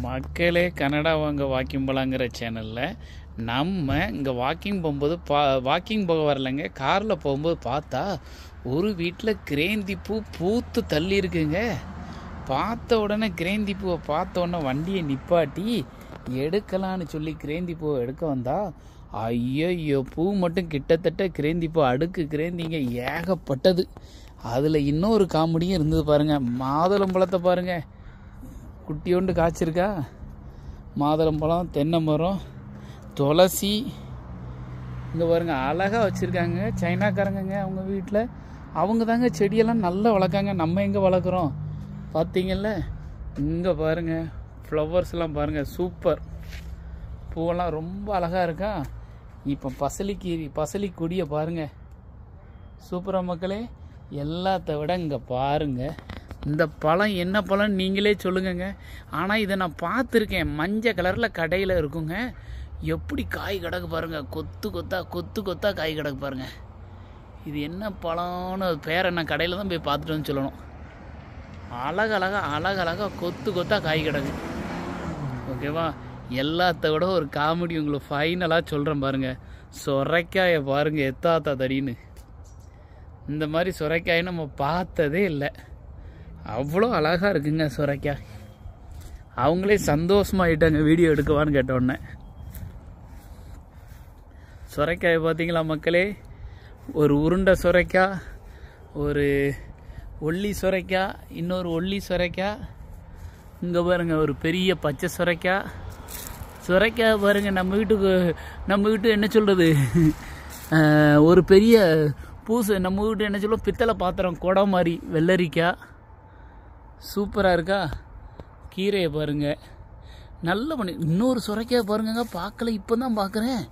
மக்களே, கனடா வாங்க வாக்கிங் போகலாங்கிற சேனலில் நம்ம இங்கே வாக்கிங் போகும்போது வாக்கிங் போக வரலைங்க, காரில் போகும்போது பார்த்தா ஒரு வீட்டில் கிரேந்தி பூ பூத்து தள்ளி இருக்குங்க. பார்த்த உடனே கிரேந்தி பூவை பார்த்த உடனே வண்டியை நிப்பாட்டி எடுக்கலான்னு சொல்லி கிரேந்தி பூவை எடுக்க வந்தா, ஐயோ பூ மட்டும் கிட்டத்தட்ட கிரேந்தி பூ அடுக்கு கிரேந்திங்க ஏகப்பட்டது. அதில் இன்னொரு காமெடியும் இருந்தது பாருங்கள். மாதுளம்பழத்தை பாருங்கள், குட்டியோண்டு காய்ச்சிருக்கா. மாதுளம்பழம், தென்னை மரம், துளசி இங்கே பாருங்கள் அழகாக வச்சுருக்காங்க. சைனாக்காரங்க அவங்க வீட்டில் அவங்க தாங்க செடியெல்லாம் நல்லா வளர்க்காங்க. நம்ம எங்கே வளர்க்குறோம் பார்த்தீங்கல்ல. இங்கே பாருங்கள் ஃப்ளவர்ஸ்லாம் பாருங்கள், சூப்பர். பூவெல்லாம் ரொம்ப அழகாக இருக்கா. இப்போ பசலி கொடியை பாருங்கள், சூப்பராக மக்களே. எல்லாத்த விட இங்கே பாருங்கள், இந்த பழம் என்ன பழம் நீங்களே சொல்லுங்கங்க. ஆனால் இதை நான் பார்த்துருக்கேன், மஞ்சள் கலரில் கடையில் இருக்குங்க. எப்படி காய் கிடக்கு பாருங்கள், கொத்து கொத்தா காய் கிடக்கு பாருங்கள். இது என்ன பழம்னு பேரை நான் கடையில் தான் போய் பார்த்துட்டு வந்து சொல்லணும். அழகழகா கொத்தா காய் கிடக்கு. ஓகேவா. எல்லாத்த விட ஒரு காமெடி உங்களுக்கு ஃபைனலாக சொல்கிறேன் பாருங்கள். சொரைக்காயை பாருங்கள் எத்தாத்தா தடின்னு. இந்த மாதிரி சொரைக்காயை நம்ம பார்த்ததே இல்லை. அவ்வளோ அழகாக இருக்குங்க சொரைக்காய். அவங்களே சந்தோஷமாயிட்டாங்க வீடியோ எடுக்கவான்னு கேட்டோடனே. சொரைக்காயை பார்த்தீங்களா மக்களே. ஒரு உருண்டை சொரைக்காய், ஒரு ஒல்லி சொரைக்காய், இன்னொரு ஒல்லி சொரைக்காய். இங்கே பாருங்கள் ஒரு பெரிய பச்சை சொரைக்காய். சொரைக்காய் பாருங்கள், நம்ம வீட்டு என்ன சொல்கிறது, ஒரு பெரிய பூசு, நம்ம வீட்டு என்ன சொல்லுவோம், பித்தளை பாத்திரம் குடம் மாதிரி வெள்ளரிக்காய். சூப்பராக இருக்கா. கீரையை பாருங்கள் நல்ல பண்ணி. இன்னொரு சுரைக்காய் பாருங்க, பார்க்கல, இப்போ தான் பார்க்குறேன்.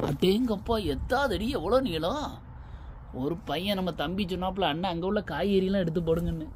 அடேங்கப்பா எத்தாதடி எவ்வளோ நீளம். ஒரு பையன் நம்ம தம்பி சொன்னாப்புல, அண்ணன் அங்கே உள்ள காய்கறிலாம் எடுத்து போடுங்கன்னு.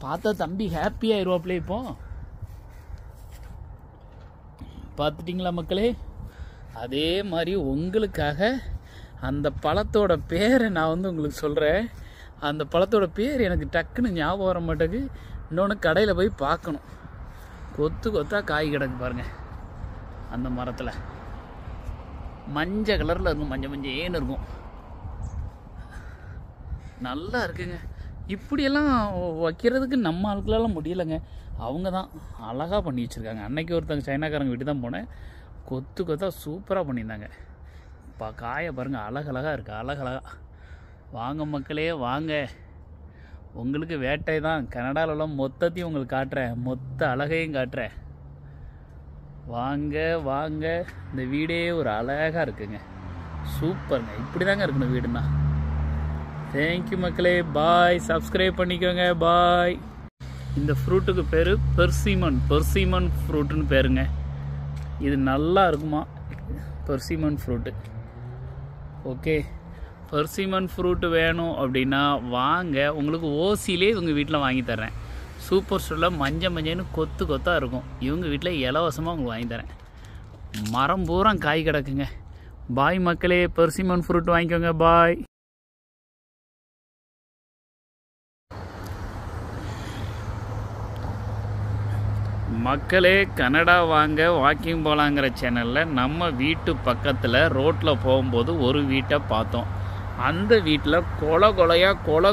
பார்த்தா தம்பி ஹாப்பியாகிடுவாப்புல. இப்போ பார்த்துட்டிங்களா மக்களே. அதே மாதிரி உங்களுக்காக அந்த பழத்தோட பேரை நான் உங்களுக்கு சொல்கிறேன். அந்த பழத்தோட பேர் எனக்கு டக்குன்னு ஞாபகம் வர மாட்டேங்குது. இன்னொன்று கடையில் போய் பார்க்கணும். கொத்தா காய் கிடக்கு பாருங்கள். அந்த மரத்தில் மஞ்சள் கலரில் இருக்கும், மஞ்சள் இருக்கும். நல்லா இருக்குங்க. இப்படியெல்லாம் வைக்கிறதுக்கு நம்ம ஆட்களெல்லாம் முடியலைங்க. அவங்க தான் அழகாக பண்ணி வச்சுருக்காங்க. அன்னைக்கு ஒருத்தங்க சைனாக்காரங்க வீட்டு தான் போனேன். கொத்தா சூப்பராக பண்ணியிருந்தாங்க. காயை பாருங்கள், அழகழகாக இருக்குது, அழகழகா. வாங்க மக்களே வாங்க, உங்களுக்கு வேட்டை தான். கனடாவில் உள்ள மொத்தத்தையும் உங்களுக்கு காட்டுறேன், மொத்த அழகையும் காட்டுறேன். வாங்க. இந்த வீடே ஒரு அழகாக இருக்குங்க, சூப்பருங்க. இப்படி தாங்க இருக்கணும் வீடுன்னா. தேங்க்யூ மக்களே, பாய். சப்ஸ்கிரைப் பண்ணிக்கோங்க, பாய். இந்த ஃப்ரூட்டுக்கு பேர் பெர்சிமன் ஃப்ரூட்டுன்னு பேருங்க. இது நல்லா இருக்குமா, persimmon fruit. Okay, persimmon fruit வேணும் அப்படின்னா வாங்க, உங்களுக்கு ஓசிலே உங்கள் வீட்டில் வாங்கி தரேன். சூப்பர் ஸ்டோரில் மஞ்சள்னு கொத்தாக இருக்கும். இவங்க வீட்டில் இலவசமாக உங்களுக்கு வாங்கி தரேன். மரம் பூரா காய் கிடக்குங்க. பாய் மக்களே, பெர்சிமன் ஃப்ரூட் வாங்கிக்கோங்க, பாய். மக்களே, கனடா வாங்க வாக்கிங் போகலாங்கிற சேனலில் நம்ம வீட்டு பக்கத்தில் ரோட்டில் போகும்போது ஒரு வீட்டை பார்த்தோம். அந்த வீட்டில்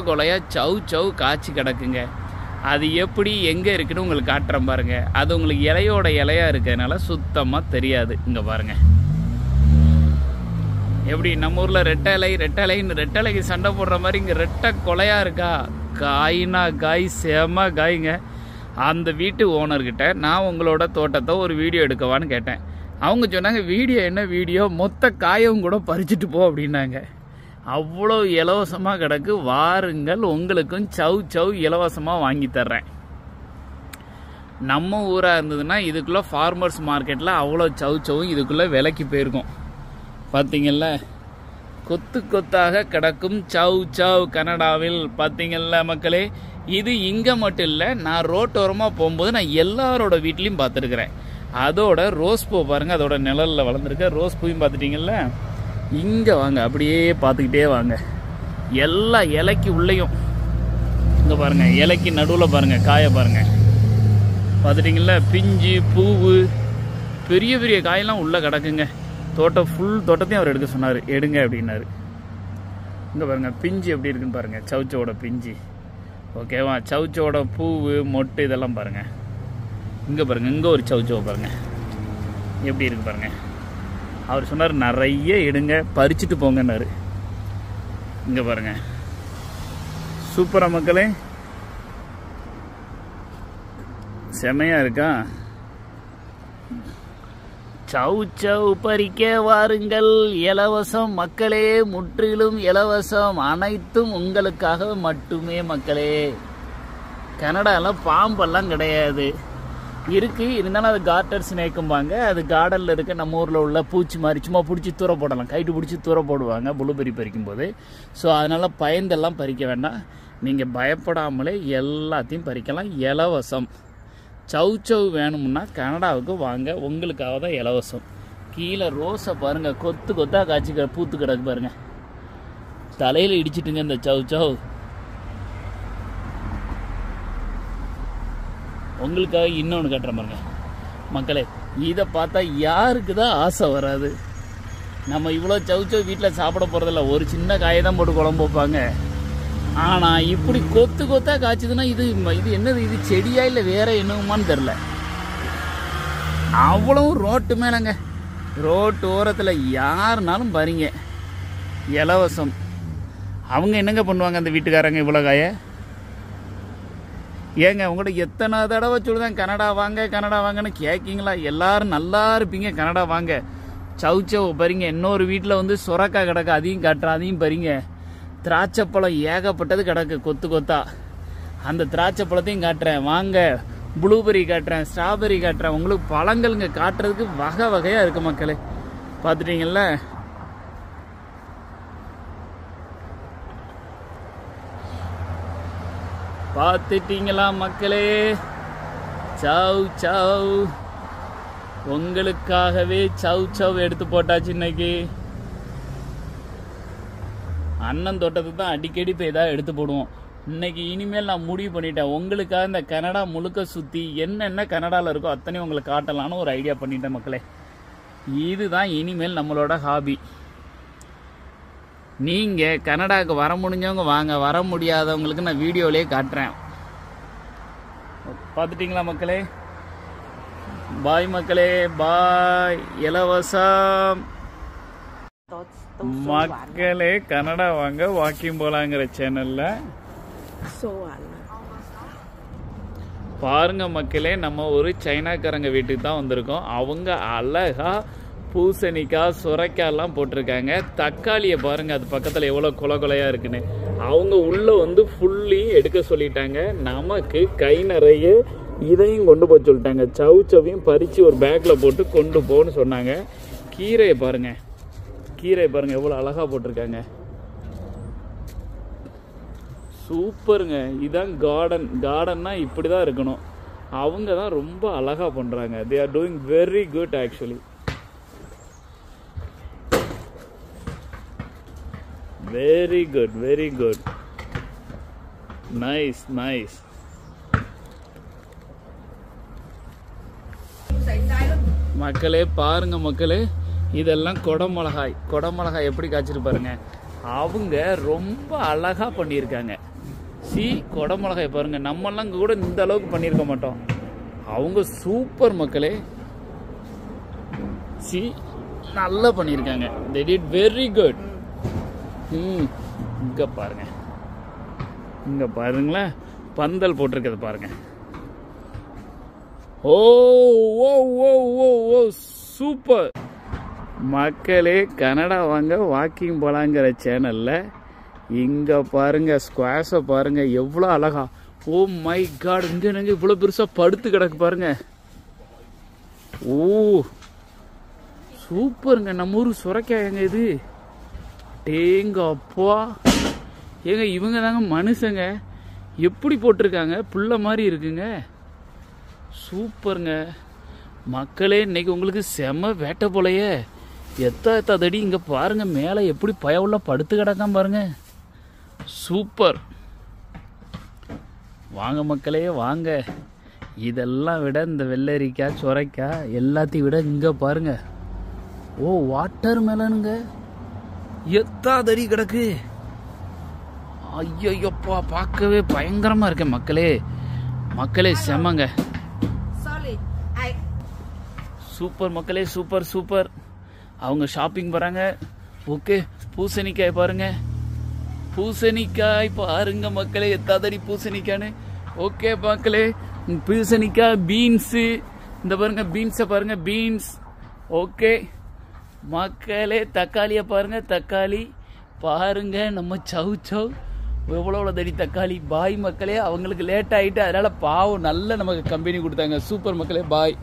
கொலையாக சவு காய்ச்சி கிடக்குங்க. அது எப்படி எங்கே இருக்குன்னு உங்களுக்கு காட்டுறேன் பாருங்கள். அது உங்களுக்கு இலையாக இருக்கிறதுனால சுத்தமாக தெரியாது. இங்கே பாருங்கள் எப்படி நம்ம ஊரில் ரெட்டலைக்கு சண்டை போடுற மாதிரி இங்கே ரெட்டை கொலையாக இருக்கா. காய் செம காய்ங்க. அந்த வீட்டு ஓனர்கிட்ட நான் உங்களோட தோட்டத்தை ஒரு வீடியோ எடுக்கவான்னு கேட்டேன். அவங்க சொன்னாங்க, வீடியோ என்ன வீடியோ, மொத்த காயும் கூட பறிச்சுட்டு போ அப்படின்னாங்க. அவ்வளோ இலவசமாக கிடக்கு. வாருங்கள், உங்களுக்கும் சவு இலவசமாக வாங்கி தர்றேன். நம்ம ஊராக இருந்ததுன்னா இதுக்குள்ளே ஃபார்மர்ஸ் மார்க்கெட்டில் அவ்வளோ சவும் இதுக்குள்ளே விலைக்கு போயிருக்கும். பார்த்தீங்கல்ல, கொத்தாக கிடக்கும் சவு கனடாவில். பார்த்தீங்கல்ல மக்களே. இது இங்கே மட்டும் இல்லை, நான் ரோட்டோரமாக போகும்போது நான் எல்லாரோட வீட்லேயும் பார்த்துருக்குறேன். அதோட ரோஸ் பூ பாருங்கள், அதோட நிழலில் வளர்ந்துருக்க ரோஸ் பூவையும் பார்த்துட்டிங்கல்ல. இங்கே வாங்க, அப்படியே பார்த்துக்கிட்டே வாங்க. எல்லா இலைக்கு உள்ளேயும் இங்கே பாருங்கள், இலைக்கு நடுவில் பாருங்கள் காயை பாருங்கள். பார்த்துட்டிங்களா, பிஞ்சு பூவு பெரிய பெரிய காயெல்லாம் உள்ளே கிடக்குங்க. தோட்டம் ஃபுல் தோட்டத்தையும் அவர் எடுக்க சொன்னார், எடுங்க அப்படின்னாரு. இங்கே பாருங்கள் பிஞ்சு எப்படி இருக்குன்னு பாருங்கள், சவுச்சோட பிஞ்சு. ஓகேவா, சவுச்சோட பூவு மொட்டு இதெல்லாம் பாருங்கள். இங்கே பாருங்கள், இங்கே ஒரு சவுச்சோ பாருங்கள் எப்படி இருக்கு பாருங்கள். அவர் சொன்னார் நிறைய எடுங்க, பறிச்சுட்டு போங்கன்னாரு. இங்கே பாருங்கள் சூப்பரா மக்களே, செமையாக இருக்கா. சவு சவு பறிக்க வாருங்கள், இலவசம் மக்களே, முற்றிலும் இலவசம், அனைத்தும் உங்களுக்காக மட்டுமே மக்களே. கனடாவில் பாம்பெல்லாம் கிடையாது, இருக்கு, இருந்தாலும் அது கார்டர் ஸ்னேக்கும்பாங்க. அது கார்டனில் இருக்க நம்ம ஊரில் உள்ள பூச்சி மாதிரி சும்மா பிடிச்சி தூர போடலாம், கைட்டு பிடிச்சி தூர போடுவாங்க ப்ளூபெரி பறிக்கும்போது. ஸோ அதனால் பயந்தெல்லாம் பறிக்க வேண்டாம், நீங்கள் பயப்படாமலே எல்லாத்தையும் பறிக்கலாம், இலவசம். சவு சவு வேணும்னா கனடாவுக்கு வாங்க, உங்களுக்காக தான் இலவசம். கீழே ரோஸை பாருங்கள், கொத்து கொத்தாக காய்ச்சி பூத்து கிடக்கு பாருங்கள். தலையில் இடிச்சிட்டுங்க இந்த சவு சவு. உங்களுக்காக இன்னொன்று கட்டுற பாருங்க மக்களே, இதை பார்த்தா யாருக்கு தான் ஆசை வராது. நம்ம இவ்வளோ சவு சவு வீட்டில் சாப்பிட போகிறதில்ல, ஒரு சின்ன காயை தான் போட்டு குழம்பு வைப்பாங்க. ஆனால் இப்படி கொத்து கொத்தாக காய்ச்சதுன்னா இது என்னது, இது செடியா இல்லை வேற என்னவுமான்னு தெரில. அவ்வளவும் ரோட்டு மேலேங்க, ரோட்டு ஓரத்தில் யாருனாலும் பாருங்க, இலவசம். அவங்க என்னங்க பண்ணுவாங்க அந்த வீட்டுக்காரங்க இவ்வளோ காயை? ஏங்க உங்கள்கிட்ட எத்தனை தடவை சொல்லுதான் கனடா வாங்க கனடா வாங்கன்னு கேட்கிங்களா? எல்லாரும் நல்லா இருப்பீங்க, கனடா வாங்க. சவு சவு பறிங்க. இன்னொரு வீட்டில் வந்து சுரக்காய் கிடக்கு, அதையும் காட்டுறேன், அதையும் பறிங்க. திராட்சைப்பழம் ஏகப்பட்டது கிடக்கு கொத்து கொத்தா, அந்த திராட்சை பழத்தையும் காட்டுறேன் வாங்க. ப்ளூபெரி காட்டுறேன், ஸ்ட்ராபெரி காட்டுறேன். உங்களுக்கு பழங்கள்ங்க காட்டுறதுக்கு வகை வகையாக இருக்குது மக்களே. பார்த்துட்டீங்கல்ல, பார்த்துட்டீங்களா மக்களே? சவு சவு உங்களுக்காகவே சவு சவு எடுத்து போட்டாச்சு இன்னைக்கு. அண்ணன் தோட்டத்துக்கு தான் அடிக்கடி போய் ஏதாவது எடுத்து போடுவோம். இன்னைக்கு இனிமேல் நான் முடிவு பண்ணிட்டேன், உங்களுக்காக இந்த கனடா முழுக்க சுற்றி என்னென்ன கனடாவில் இருக்கோ அத்தனையும் உங்களுக்கு காட்டலான்னு ஒரு ஐடியா பண்ணிட்டேன் மக்களே. இதுதான் இனிமேல் நம்மளோட ஹாபி. நீங்கள் கனடாவுக்கு வர முடிஞ்சவங்க வாங்க, வர முடியாதவங்களுக்கு நான் வீடியோவிலே காட்டுறேன். பார்த்துட்டிங்களா மக்களே? பாய் மக்களே, பாய். இலவசம் மக்களே, கனடா வாங்க வாக்கிங் போலாங்கிற சேனல்ல பாருங்க மக்களே, நம்ம ஒரு சைனாக்காரங்க வீட்டுக்கு தான் வந்திருக்கோம். அவங்க அழகா பூசணிக்காய் சுரைக்காயெல்லாம் போட்டிருக்காங்க. தக்காளியை பாருங்க, அது பக்கத்தில் எவ்வளோ கொலை கொலையாக இருக்குன்னு. அவங்க உள்ளே வந்து ஃபுல்லி எடுக்க சொல்லிட்டாங்க. நமக்கு கை நிறைய இதையும் கொண்டு போக சொல்லிட்டாங்க. சவு சவையும் பறித்து ஒரு பேக்கில் போட்டு கொண்டு போன்னு சொன்னாங்க. கீரையை பாருங்கள், கீரையை பாருங்கள் எவ்வளோ அழகாக போட்டிருக்காங்க. சூப்பருங்க. இதுதான் கார்டன். கார்டன்னா இப்படி தான் இருக்கணும். அவங்க தான் ரொம்ப அழகாக பண்ணுறாங்க. They are doing very good actually. Very good, very good, nice nice. மக்களே பாருங்க மக்களே, இதெல்லாம் கொடமிளகாய். கொடமிளகாய் எப்படி காய்ச்சிட்டு பாருங்க. அவங்க ரொம்ப அழகா பண்ணியிருக்காங்க. கொடமிளகாய் பாருங்க, நம்மெல்லாம் கூட இந்த அளவுக்கு பண்ணியிருக்க மாட்டோம். அவங்க சூப்பர் மக்களே. நல்லா பண்ணியிருக்காங்க. they did very good. இங்க பாருங்க, இங்க பாருங்களேன், பந்தல் போட்டிருக்கிறது பாருங்க. ஓ ஓ ஓ ஓ ஓ சூப்பர் மக்களே. கனடா வாங்க வாக்கிங் போலாங்கிற சேனல்ல இங்க பாருங்க, ஸ்குவாஷை பாருங்க எவ்வளோ அழகா. ஓ மை காட், இங்க என்னங்க இவ்வளோ பெருசா படுத்து கிடக்கு பாருங்க. ஓ சூப்பருங்க. நம்ம ஊர் சுரைக்காயங்க இது. டேங்க அப்பா, ஏங்க இவங்க தாங்க மனுஷங்க. எப்படி போட்டிருக்காங்க, புள்ள மாதிரி இருக்குங்க. சூப்பருங்க மக்களே. இன்னைக்கு உங்களுக்கு செம வேட்டை போலையே. எத்தா தடி இங்கே பாருங்க, மேலே எப்படி பயவுள்ள படுத்து கிடக்காம பாருங்க. சூப்பர். வாங்க மக்களே வாங்க, இதெல்லாம் விட இந்த வெள்ளரிக்காய் சுரைக்காய் எல்லாத்தையும் விட இங்கே பாருங்க. ஓ வாட்டர் மெலனுங்க, எத்தாதடி கிடக்கு. ஐயோப்பா பார்க்கவே பயங்கரமாக இருக்கேன் மக்களே. மக்களே செம்மங்க, சூப்பர் மக்களே, சூப்பர் சூப்பர். அவங்க ஷாப்பிங் போகிறாங்க. ஓகே, பூசணிக்காய் பாருங்க, பூசணிக்காய் பாருங்க மக்களே, எத்தாதடி பூசணிக்கான்னு. ஓகே மக்களே, பூசணிக்காய், பீன்ஸு இந்த பாருங்க, பீன்ஸை பாருங்க, பீன்ஸ். ஓகே மக்களே, தக்காளியை பாருங்க, தக்காளி பாருங்க, நம்ம சவு சவ் எவ்வளோ தடி தக்காளி. பாய் மக்களே, அவங்களுக்கு லேட் ஆகிட்டு அதனால பாவம் நல்ல நமக்கு கம்பெனி கொடுத்தாங்க. சூப்பர் மக்களே, பாய்.